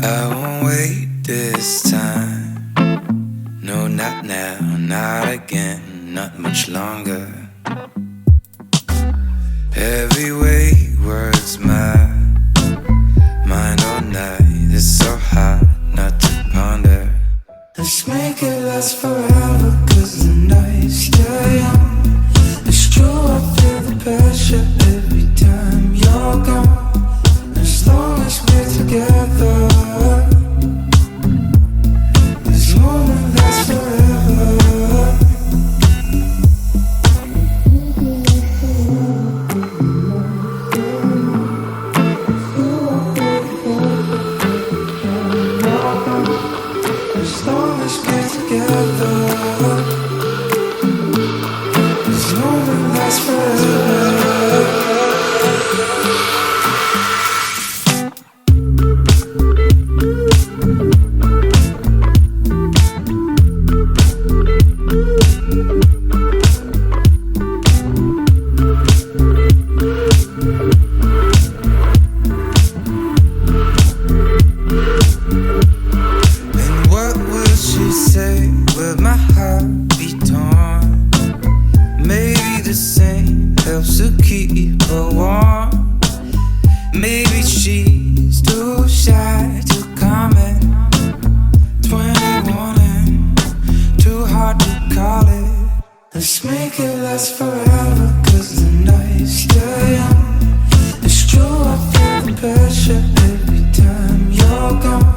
I won't wait this time. No, not now, not again, not much longer. Every word's mine all night. It's so hard not to ponder. Let's make it last forever, 'cause the night's still young. It's true, I feel the pressure every time you're gone. As long as we're together, this moment lasts forever. As long as we're together, this moment lasts forever. Will my heart be torn? Maybe the same helps to keep her warm. Maybe she's too shy to comment. 21 and too hard to call it. Let's make it last forever, 'cause the night's still young. It's true, I feel the pressure every time you're gone.